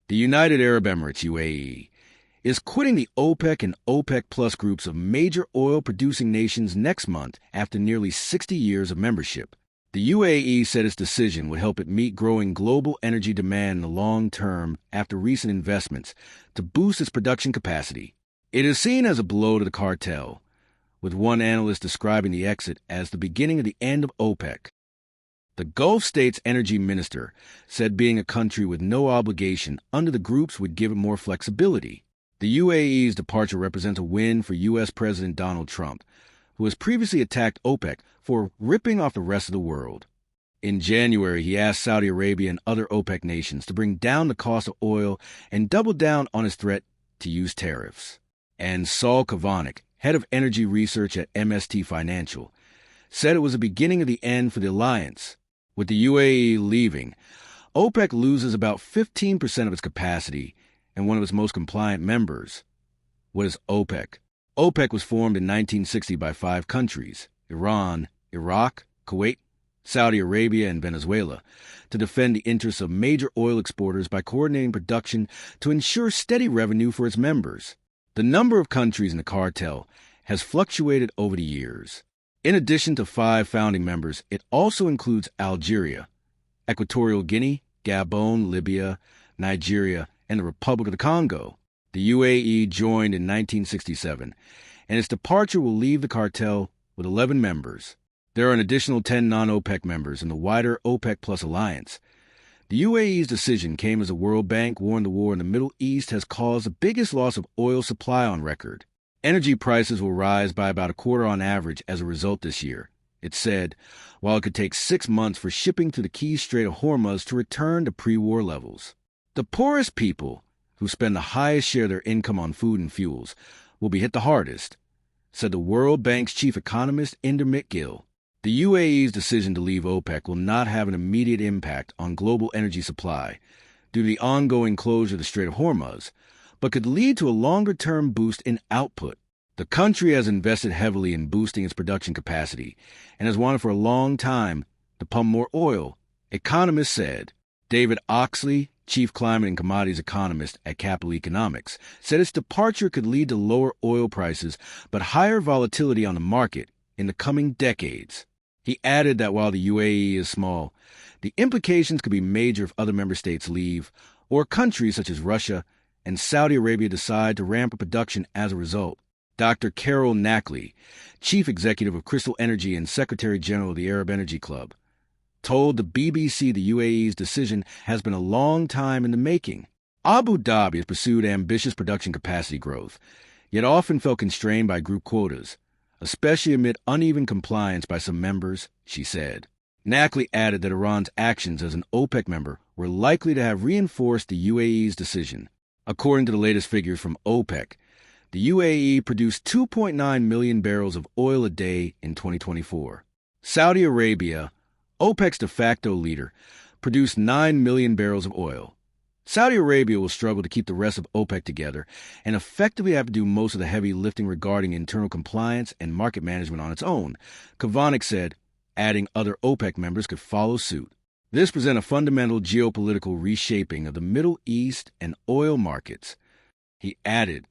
The United Arab Emirates, UAE, is quitting the OPEC and OPEC Plus groups of major oil-producing nations next month after nearly 60 years of membership. The UAE said its decision would help it meet growing global energy demand in the long term after recent investments to boost its production capacity. It is seen as a blow to the cartel, with one analyst describing the exit as the beginning of the end of OPEC. The Gulf state's energy minister said being a country with no obligation under the groups would give it more flexibility. The UAE's departure represents a win for U.S. President Donald Trump, who has previously attacked OPEC for ripping off the rest of the world. In January, he asked Saudi Arabia and other OPEC nations to bring down the cost of oil and double down on his threat to use tariffs. And Saul Kavonic, head of energy research at MST Financial, said it was the beginning of the end for the alliance. With the UAE leaving, OPEC loses about 15% of its capacity and one of its most compliant members. What is OPEC? OPEC was formed in 1960 by 5 countries, Iran, Iraq, Kuwait, Saudi Arabia, and Venezuela, to defend the interests of major oil exporters by coordinating production to ensure steady revenue for its members. The number of countries in the cartel has fluctuated over the years. In addition to 5 founding members, it also includes Algeria, Equatorial Guinea, Gabon, Libya, Nigeria, and the Republic of the Congo. The UAE joined in 1967, and its departure will leave the cartel with 11 members. There are an additional 10 non-OPEC members in the wider OPEC Plus alliance. The UAE's decision came as the World Bank warned the war in the Middle East has caused the biggest loss of oil supply on record. Energy prices will rise by about a quarter on average as a result this year, it said, while it could take 6 months for shipping through the Key Strait of Hormuz to return to pre-war levels. The poorest people, who spend the highest share of their income on food and fuels, will be hit the hardest, said the World Bank's chief economist Indermit Gill. The UAE's decision to leave OPEC will not have an immediate impact on global energy supply due to the ongoing closure of the Strait of Hormuz, but could lead to a longer-term boost in output. The country has invested heavily in boosting its production capacity and has wanted for a long time to pump more oil, economists said. David Oxley, chief climate and commodities economist at Capital Economics, said its departure could lead to lower oil prices but higher volatility on the market in the coming decades. He added that while the UAE is small, the implications could be major if other member states leave, or countries such as Russia and Saudi Arabia decide to ramp up production as a result. Dr. Carol Nackley, chief executive of Crystal Energy and secretary general of the Arab Energy Club, told the BBC the UAE's decision has been a long time in the making. Abu Dhabi has pursued ambitious production capacity growth, yet often felt constrained by group quotas, especially amid uneven compliance by some members, she said. Nackley added that Iran's actions as an OPEC member were likely to have reinforced the UAE's decision. According to the latest figures from OPEC, the UAE produced 2.9 million barrels of oil a day in 2024. Saudi Arabia, OPEC's de facto leader, produced 9 million barrels of oil. Saudi Arabia will struggle to keep the rest of OPEC together and effectively have to do most of the heavy lifting regarding internal compliance and market management on its own, Kavonic said, adding other OPEC members could follow suit. This presents a fundamental geopolitical reshaping of the Middle East and oil markets. He added,